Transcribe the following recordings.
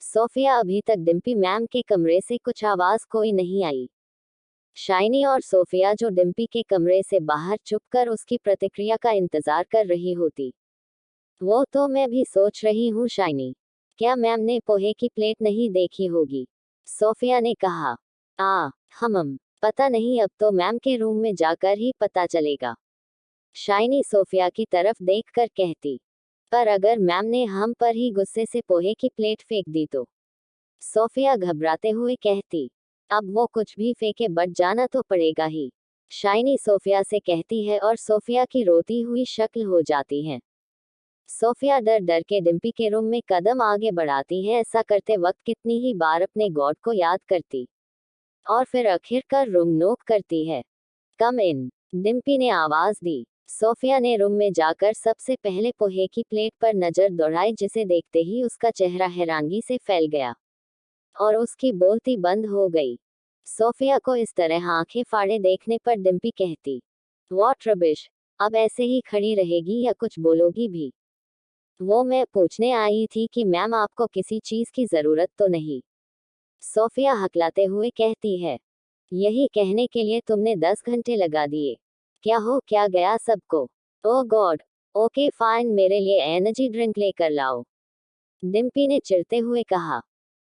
Sophia अभी तक Dimpy ma'am के कमरे से कुछ आवाज कोई नहीं आई। शाइनी और सोफिया जो डिम्पी के कमरे से बाहर चुपकर उसकी प्रतिक्रिया का इंतजार कर रही होती। वो तो मैं भी सोच रही हूँ शाइनी, क्या मैम ने पोहे की प्लेट नहीं देखी होगी? सोफिया ने कहा। पता नहीं, अब तो मैम के रूम में जाकर ही पता चलेगा। शाइनी सोफिया की तरफ देखकर कहती। पर अगर मैम ने हम पर ही गुस्से से पोहे की प्लेट फेंक दी तो? सोफिया घबराते हुए कहती। अब वो कुछ भी फेंके बट जाना तो पड़ेगा ही। शाइनी सोफिया से कहती है और सोफिया की रोती हुई शक्ल हो जाती है। सोफिया डर डर के डिम्पी के रूम में कदम आगे बढ़ाती है। ऐसा करते वक्त कितनी ही बार अपने गॉड को याद करती और फिर आखिरकार रूम नॉक करती है। कम इन, डिम्पी ने आवाज दी। सोफिया ने रूम में जाकर सबसे पहले पोहे की प्लेट पर नजर दौड़ाई, जिसे देखते ही उसका चेहरा हैरानगी से फैल गया और उसकी बोलती बंद हो गई। सोफिया को इस तरह आंखें फाड़े देखने पर डिम्पी कहती, व्हाट रबिश, अब ऐसे ही खड़ी रहेगी या कुछ बोलोगी भी? वो मैं पूछने आई थी कि मैम आपको किसी चीज की जरूरत तो नहीं? सोफिया हकलाते हुए कहती है। यही कहने के लिए तुमने 10 घंटे लगा दिए। क्या हो क्या गया सबको? ओ गॉड। ओके फाइन, मेरे लिए एनर्जी ड्रिंक लेकर लाओ, डिम्पी ने चिढ़ते हुए कहा।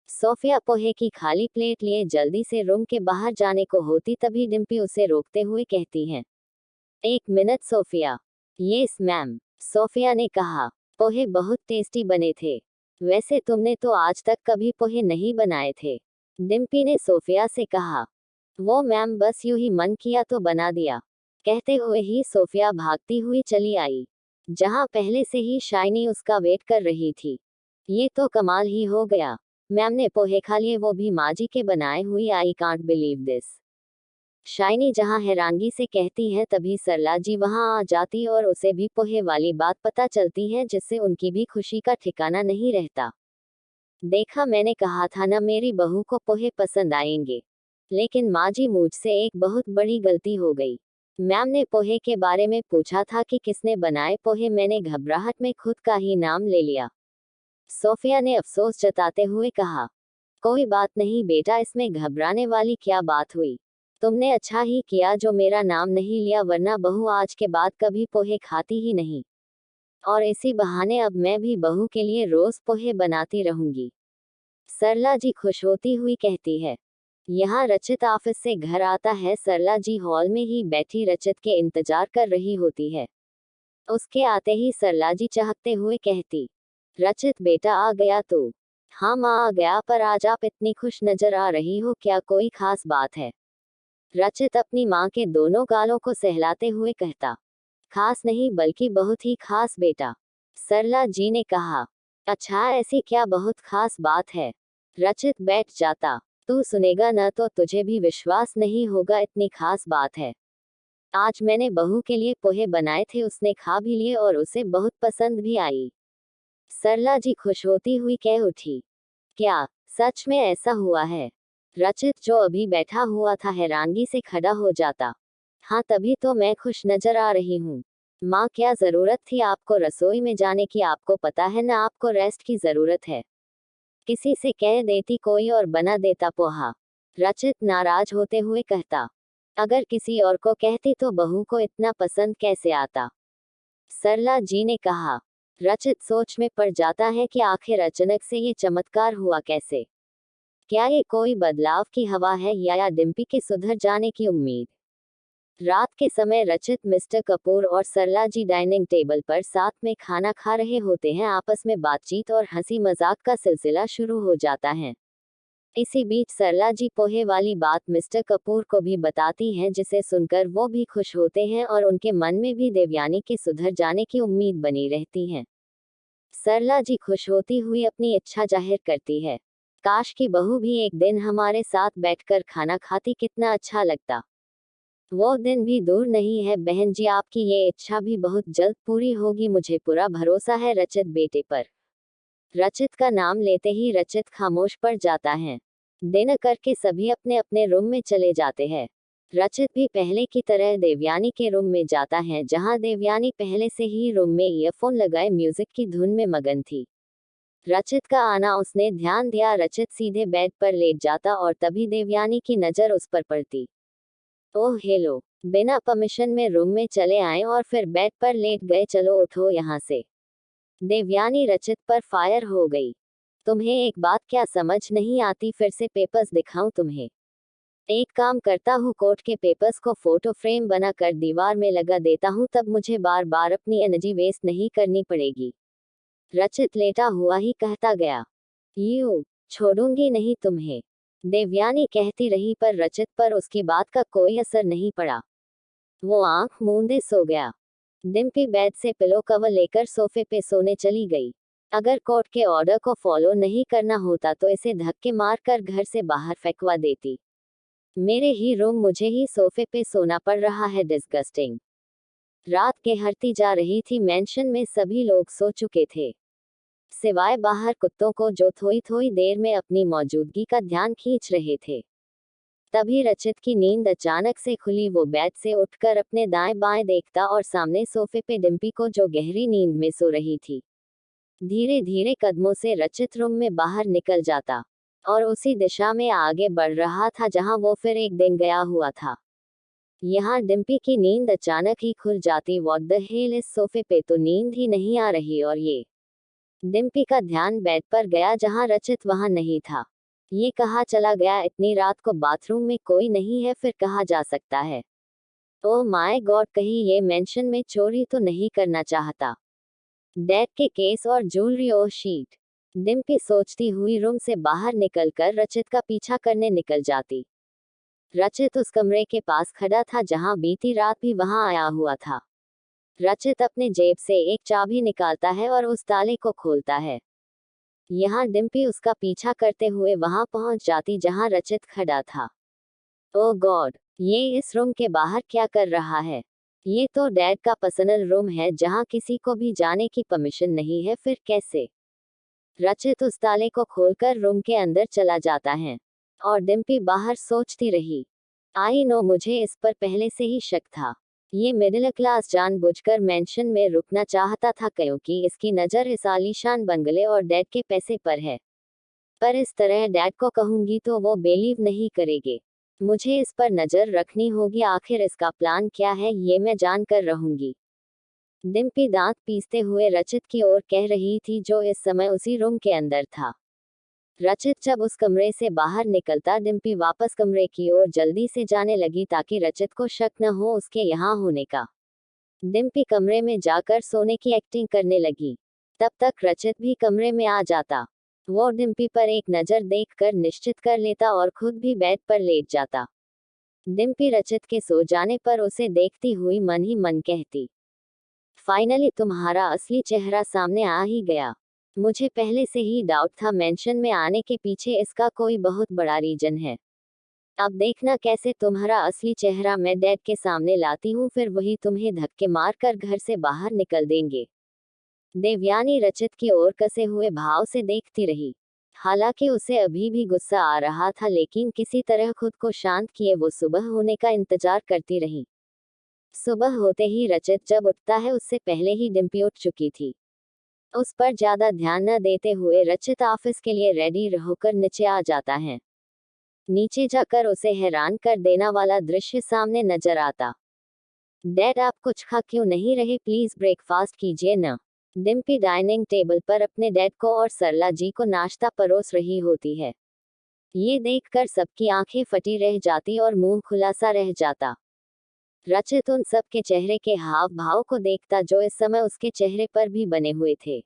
सोफिया पोहे की खाली प्लेट लिए जल्दी से रूम के बाहर जाने को होती, तभी डिम्पी उसे रोकते हुए कहती है। 1 minute Sophia. Yes ma'am, Sophia ने कहा। पोहे बहुत टेस्टी बने थे। वैसे तुमने तो आज तक कभी पोहे नहीं बनाए थे, डिम्पी ने सोफिया से कहा। वो मैम बस यूं ही मन किया तो बना दिया, कहते हुए ही सोफिया भागती हुई चली आई, जहां पहले से ही शाइनी उसका वेट कर रही थी। ये तो कमाल ही हो गया, मैम ने पोहे खा लिए, वो भी माँ जी के बनाए हुए। I can't believe this, shiny जहां हैरानगी से कहती है, तभी सरला जी वहां आ जाती और उसे भी पोहे वाली बात पता चलती है, जिससे उनकी भी खुशी का ठिकाना नहीं रहता। देखा, मैंने कहा था ना मेरी बहू को पोहे पसंद आएंगे। लेकिन माँ जी, मुझसे एक बहुत बड़ी गलती हो गई। मैम ने पोहे के बारे में पूछा था कि किसने बनाए पोहे, मैंने घबराहट में खुद का ही नाम ले लिया, सोफिया ने अफसोस जताते हुए कहा। कोई बात नहीं बेटा, इसमें घबराने वाली क्या बात हुई? तुमने अच्छा ही किया जो मेरा नाम नहीं लिया, वरना बहू आज के बाद कभी पोहे खाती ही नहीं। और इसी बहाने अब मैं भी बहू के लिए रोज पोहे बनाती रहूंगी, सरला जी खुश होती हुई कहती है। यहाँ रचित ऑफिस से घर आता है। सरला जी हॉल में ही बैठी रचित के इंतजार कर रही होती है। उसके आते ही सरला जी चहकते हुए कहती, रचित बेटा आ गया तू? हाँ माँ आ गया, पर आज आप इतनी खुश नजर आ रही हो, क्या कोई खास बात है? रचित अपनी माँ के दोनों गालों को सहलाते हुए कहता। खास नहीं बल्कि बहुत ही खास बेटा, सरला जी ने कहा। अच्छा, ऐसी क्या बहुत खास बात है? रचित बैठ जाता। तू सुनेगा न तो तुझे भी विश्वास नहीं होगा, इतनी खास बात है। आज मैंने बहू के लिए पोहे बनाए थे, उसने खा भी लिए और उसे बहुत पसंद भी आई, सरला जी खुश होती हुई कह उठी। क्या सच में ऐसा हुआ है? रचित जो अभी बैठा हुआ था हैरानगी से खड़ा हो जाता। हाँ तभी तो मैं खुश नजर आ रही हूँ। माँ, क्या जरूरत थी आपको रसोई में जाने की? आपको पता है ना आपको रेस्ट की जरूरत है। किसी से कह देती कोई और बना देता पोहा, रचित नाराज होते हुए कहता। अगर किसी और को कहती तो बहू को इतना पसंद कैसे आता, सरला जी ने कहा। रचित सोच में पड़ जाता है कि आखिर अचानक से ये चमत्कार हुआ कैसे। क्या ये कोई बदलाव की हवा है या डिम्पी के सुधर जाने की उम्मीद? रात के समय रचित, मिस्टर कपूर और सरला जी डाइनिंग टेबल पर साथ में खाना खा रहे होते हैं। आपस में बातचीत और हंसी मजाक का सिलसिला शुरू हो जाता है। इसी बीच सरला जी पोहे वाली बात मिस्टर कपूर को भी बताती हैं, जिसे सुनकर वो भी खुश होते हैं और उनके मन में भी देवयानी के सुधर जाने की उम्मीद बनी रहती है। सरला जी खुश होती हुई अपनी इच्छा जाहिर करती है। काश की बहू भी एक दिन हमारे साथ बैठकर खाना खाती, कितना अच्छा लगता। वो दिन भी दूर नहीं है बहन जी, आपकी ये इच्छा भी बहुत जल्द पूरी होगी, मुझे पूरा भरोसा है रचित बेटे पर। रचित का नाम लेते ही रचित खामोश पड़ जाता है। दिन करके सभी अपने अपने रूम में चले जाते हैं। रचित भी पहले की तरह देवयानी के रूम में जाता है, जहां देवयानी पहले से ही रूम में ईयरफोन लगाए म्यूजिक की धुन में मगन थी। रचित का आना उसने ध्यान दिया। रचित सीधे बेड पर लेट जाता और तभी देवयानी की नजर उस पर पड़ती। ओह हेलो, बिना परमिशन में रूम में चले आए और फिर बेड पर लेट गए। चलो उठो यहाँ से। देवयानी रचित पर फायर हो गई। तुम्हें एक बात क्या समझ नहीं आती? फिर से पेपर्स दिखाऊं तुम्हें? एक काम करता हूँ, कोर्ट के पेपर्स को फोटो फ्रेम बना कर दीवार में लगा देता हूँ, तब मुझे बार बार अपनी एनर्जी वेस्ट नहीं करनी पड़ेगी। रचित लेटा हुआ ही कहता गया। यू छोड़ूंगी नहीं तुम्हें, देवयानी कहती रही, पर रचित पर उसकी बात का कोई असर नहीं पड़ा। वो आंख मूंदे सो गया। डिम्पी बेड से पिलो कवर लेकर सोफे पे सोने चली गई। अगर कोर्ट के ऑर्डर को फॉलो नहीं करना होता तो इसे धक्के मार कर घर से बाहर फेंकवा देती। मेरे ही रूम, मुझे ही सोफे पे सोना पड़ रहा है, डिस्गस्टिंग। रात गहरती जा रही थी। मेंशन में सभी लोग सो चुके थे, सिवाय बाहर कुत्तों को जो थोड़ी थोड़ी देर में अपनी मौजूदगी का ध्यान खींच रहे थे। तभी रचित की नींद अचानक से खुली। वो बेड से उठकर अपने दाएं बाएं देखता और सामने सोफे पे डिम्पी को, जो गहरी नींद में सो रही थी। धीरे धीरे कदमों से रचित रूम में बाहर निकल जाता और उसी दिशा में आगे बढ़ रहा था जहां वो फिर एक दिन गया हुआ था। यहाँ डिम्पी की नींद अचानक ही खुल जाती। व्हाट द हेल, इस सोफे पे तो नींद ही नहीं आ रही। और ये डिम्पी का ध्यान बेड पर गया जहां रचित वहां नहीं था। ये कहाँ चला गया? इतनी रात को बाथरूम में कोई नहीं है, फिर कहाँ जा सकता है? ओह माय गॉड, कहीं ये मेंशन में चोरी तो नहीं करना चाहता? डैड के केस और ज्वेलरी और शीट, डिम्पी सोचती हुई रूम से बाहर निकलकर रचित का पीछा करने निकल जाती। रचित उस कमरे के पास खड़ा था जहां बीती रात भी वहां आया हुआ था। रचित अपने जेब से एक चाबी निकालता है और उस ताले को खोलता है। यहाँ डिम्पी उसका पीछा करते हुए वहां पहुंच जाती जहां रचित खड़ा था। ओह गॉड, ये इस रूम के बाहर क्या कर रहा है? ये तो डैड का पर्सनल रूम है जहां किसी को भी जाने की परमिशन नहीं है, फिर कैसे? रचित उस ताले को खोलकर रूम के अंदर चला जाता है और डिम्पी बाहर सोचती रही। आई नो, मुझे इस पर पहले से ही शक था। ये मिडिल क्लास जानबूझकर मेंशन में रुकना चाहता था क्योंकि इसकी नज़र इस आलीशान बंगले और डैड के पैसे पर है। पर इस तरह डैड को कहूंगी तो वो बिलीव नहीं करेंगे। मुझे इस पर नज़र रखनी होगी। आखिर इसका प्लान क्या है ये मैं जान कर रहूंगी। डिम्पी दांत पीसते हुए रचित की ओर कह रही थी, जो इस समय उसी रूम के अंदर था। रचित जब उस कमरे से बाहर निकलता, डिम्पी वापस कमरे की ओर जल्दी से जाने लगी ताकि रचित को शक न हो उसके यहाँ होने का। डिम्पी कमरे में जाकर सोने की एक्टिंग करने लगी। तब तक रचित भी कमरे में आ जाता। वो डिम्पी पर एक नज़र देखकर निश्चित कर लेता और खुद भी बेड पर लेट जाता। डिम्पी रचित के सो जाने पर उसे देखती हुई मन ही मन कहती, फाइनली तुम्हारा असली चेहरा सामने आ ही गया। मुझे पहले से ही डाउट था, मेंशन में आने के पीछे इसका कोई बहुत बड़ा रीजन है। अब देखना कैसे तुम्हारा असली चेहरा मैं डैड के सामने लाती हूँ, फिर वही तुम्हें धक्के मार कर घर से बाहर निकल देंगे। देवयानी रचित की ओर कसे हुए भाव से देखती रही। हालांकि उसे अभी भी गुस्सा आ रहा था, लेकिन किसी तरह खुद को शांत किए वो सुबह होने का इंतजार करती रही। सुबह होते ही रचित जब उठता है, उससे पहले ही डिम्पी उठ चुकी थी। उस पर ज्यादा ध्यान न देते हुए रचित ऑफिस के लिए रेडी होकर नीचे आ जाता है। नीचे जाकर उसे हैरान कर देना वाला दृश्य सामने नजर आता। डैड, आप कुछ खा क्यों नहीं रहे? प्लीज ब्रेकफास्ट कीजिए न। डिम्पी डाइनिंग टेबल पर अपने डैड को और सरला जी को नाश्ता परोस रही होती है। ये देखकर सबकी आंखें फटी रह जाती और मुंह खुला सा रह जाता। रचित उन सब के चेहरे के हाव भाव को देखता जो इस समय उसके चेहरे पर भी बने हुए थे।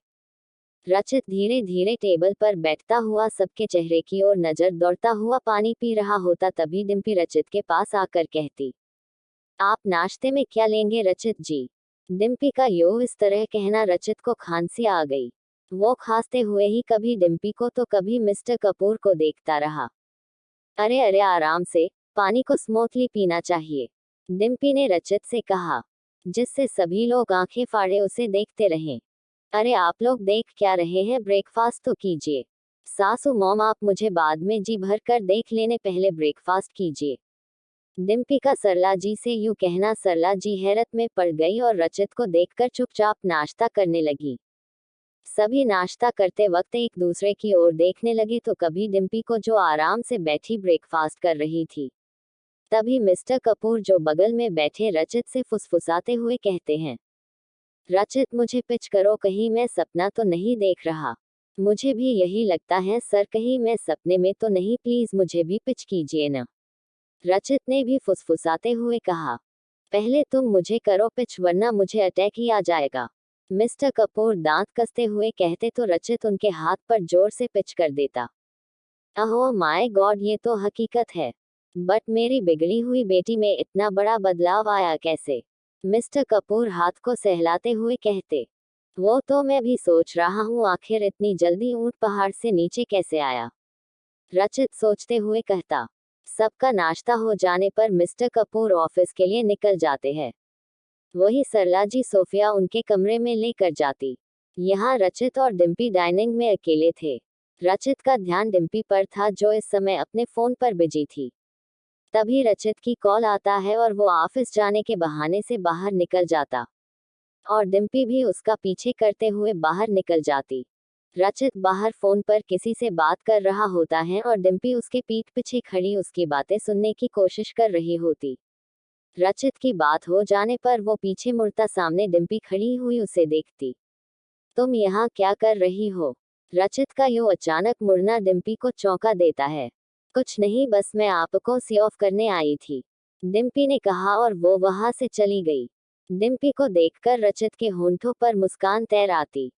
रचित धीरे धीरे टेबल पर बैठता हुआ सबके चेहरे की ओर नजर दौड़ता हुआ पानी पी रहा होता। तभी डिम्पी रचित के पास आकर कहती, आप नाश्ते में क्या लेंगे रचित जी? डिम्पी का यो इस तरह कहना रचित को खांसी आ गई। वो खांसते हुए ही कभी डिम्पी को तो कभी मिस्टर कपूर को देखता रहा। अरे अरे, आराम से, पानी को स्मूथली पीना चाहिए, डिम्पी ने रचित से कहा, जिससे सभी लोग आंखें फाड़े उसे देखते रहें। अरे आप लोग देख क्या रहे हैं, ब्रेकफास्ट तो कीजिए। सासू मॉम, आप मुझे बाद में जी भर कर देख लेने, पहले ब्रेकफास्ट कीजिए। डिम्पी का सरला जी से यूं कहना सरला जी हैरत में पड़ गई और रचित को देखकर चुपचाप नाश्ता करने लगी। सभी नाश्ता करते वक्त एक दूसरे की ओर देखने लगे तो कभी डिम्पी को जो आराम से बैठी ब्रेकफास्ट कर रही थी, तभी मिस्टर कपूर जो बगल में बैठे रचित से फुसफुसाते हुए कहते हैं, रचित मुझे पिच करो, कहीं मैं सपना तो नहीं देख रहा। मुझे भी यही लगता है सर, कहीं मैं सपने में तो नहीं, प्लीज मुझे भी पिच कीजिए ना। रचित ने भी फुसफुसाते हुए कहा, पहले तुम मुझे करो पिच वरना मुझे अटैक ही आ जाएगा। मिस्टर कपूर दांत कसते हुए कहते तो रचित उनके हाथ पर जोर से पिच कर देता। अहो माय गॉड, ये तो हकीकत है। बट मेरी बिगड़ी हुई बेटी में इतना बड़ा बदलाव आया कैसे? मिस्टर कपूर हाथ को सहलाते हुए कहते, वो तो मैं भी सोच रहा हूँ, आखिर इतनी जल्दी ऊंट पहाड़ से नीचे कैसे आया? रचित सोचते हुए कहता। सबका नाश्ता हो जाने पर मिस्टर कपूर ऑफिस के लिए निकल जाते हैं। वही सरला जी सोफिया उनके कमरे में लेकर जाती। यहाँ रचित और डिम्पी डाइनिंग में अकेले थे। रचित का ध्यान डिम्पी पर था जो इस समय अपने फोन पर बिजी थी। तभी रचित की कॉल आता है और वो ऑफिस जाने के बहाने से बाहर निकल जाता और डिम्पी भी उसका पीछे करते हुए बाहर निकल जाती। रचित बाहर फोन पर किसी से बात कर रहा होता है और डिम्पी उसके पीठ पीछे खड़ी उसकी बातें सुनने की कोशिश कर रही होती। रचित की बात हो जाने पर वो पीछे मुड़ता सामने डिम्पी खड़ी हुई उसे देखती। तुम यहाँ क्या कर रही हो? रचित का यूं अचानक मुड़ना डिम्पी को चौंका देता है। कुछ नहीं, बस मैं आपको सी ऑफ करने आई थी, डिम्पी ने कहा और वो वहां से चली गई। डिम्पी को देखकर रचित के होंठों पर मुस्कान तैर आती।